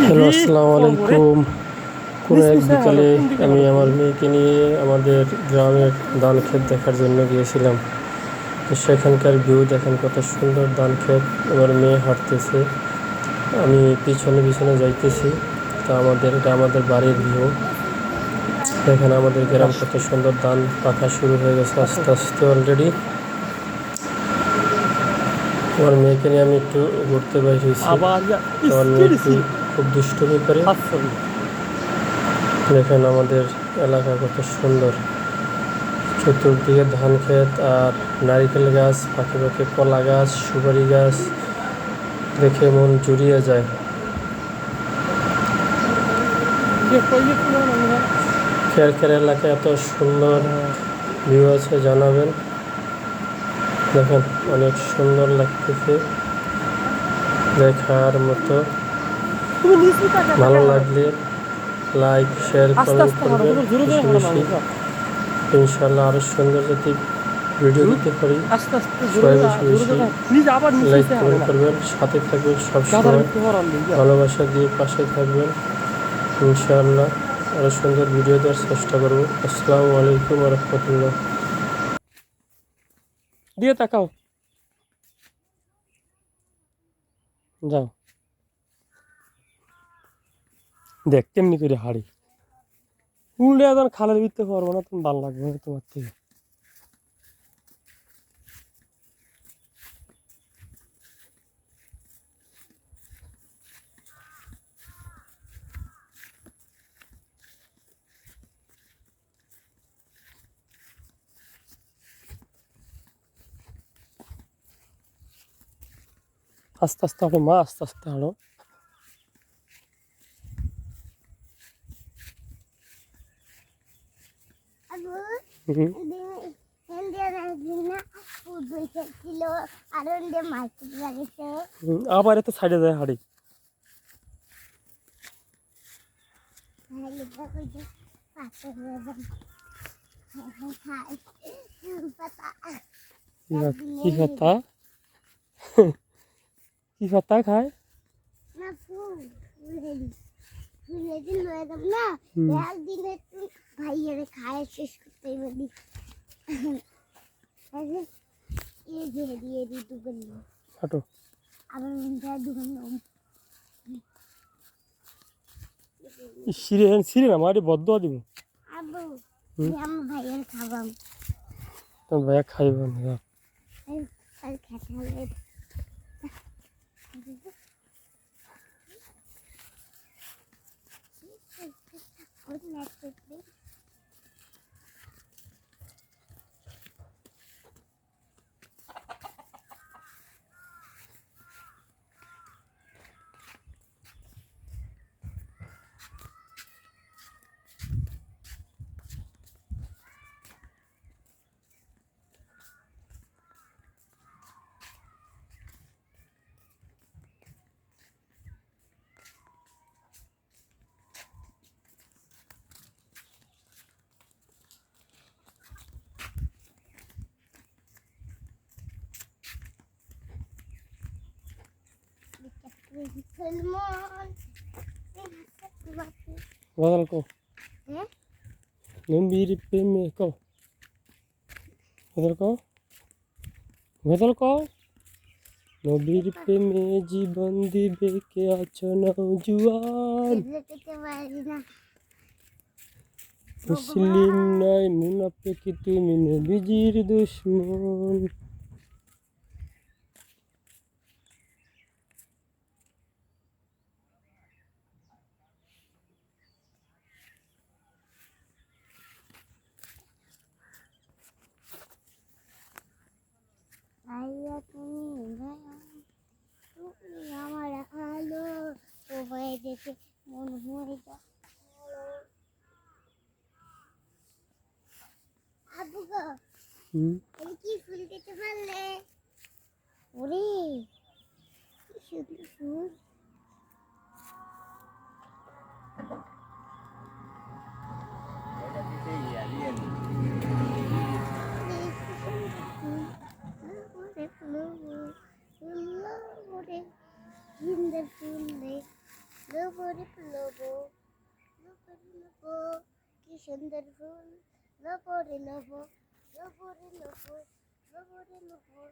Hello, আসসালামু আলাইকুম। কোনো এক বিকালে আমি আমার মেয়েকে নিয়ে আমাদের গ্রামের ধান ক্ষেত দেখার জন্য গিয়েছিলাম। তো সেখানকার ভিউ দেখেন, কত সুন্দর ধান ক্ষেত। আমার মেয়ে হাঁটতেছে, আমি পিছনে পিছনে যাইতেছি। তো এটা আমাদের বাড়ির ভিউ। দেখেন আমাদের গ্রাম কত সুন্দর, ধান পাকা শুরু হয়ে গেছে আস্তে আস্তে অলরেডি। আমার মেয়েকে নিয়ে আমি একটু ঘুরতে বাইর হয়েছি। আমার মেয়ে একটু খুব দুষ্টুমি করে। দেখেন আমাদের এলাকা কত সুন্দর, চতুর্দিকে ধান ক্ষেত আর নারিকেল গাছ, পাখি পাখি কলা গাছ, সুপারি গাছ, দেখে মন জুড়িয়ে যায়। খের এলাকায় এত সুন্দর ভিউ আছে, জানাবেন। দেখেন অনেক সুন্দর লাগতেছে, দেখার মতো। ভালো লাগলে লাইক, শেয়ার, কমেন্ট করবেন বেশি বেশি। ইনশাল্লাহ আরো সুন্দর যদি ভিডিও দিতে পারি, সবাই বেশি বেশি লাইক কমেন্ট করবেন, সাথে থাকবেন সবসময়, ভালোবাসা দিয়ে পাশে থাকবেন। ইনশাআল্লাহ আরো সুন্দর ভিডিও দেওয়ার চেষ্টা করবো। আসসালামু আলাইকুম ওয়া রাহমাতুল্লাহ। দিয়ে তাকাও, যাও দেখ কেমনি করে হাড়ি উল্টে এখন খালের ভিতরে পারবো না, তুমি ভালো লাগবে না তোমার থেকে। আস্তে আস্তে হাঁটো মা, আস্তে আস্তে হাঁটো। আবার এত সাইডে যায় হাড়ি। কি পাতা? কি পাতা খায়? ভাইয়ারে খায় শেষ করতে বলি। হাঁটো। আবার সিঁড়ি না মাটি বদ্ধ দিব। আবু আমার ভাইয়ের খাবাম তোমার ভাইয়া খাইব না। আর খেতে হবে। Guardalo ko. Nambiri peme ko. Guardalo ko. নবীর প্রেমে জীবন দিবে কে আছো নওজোয়ান। মুসলিম নাই মুনাফিক, তুমি নবীজির দুশমন। আমার আলো তোমায় দেখে মন হয়ে যায়। আবু গো, কি ফুল দিতে পারলে? ওরে কি সুন্দর ফুল। লোবরে লোবো লোবরে লোবো কি সুন্দর ফুল লোবরে লোবো লোবরে লোবো লোবরে লোবো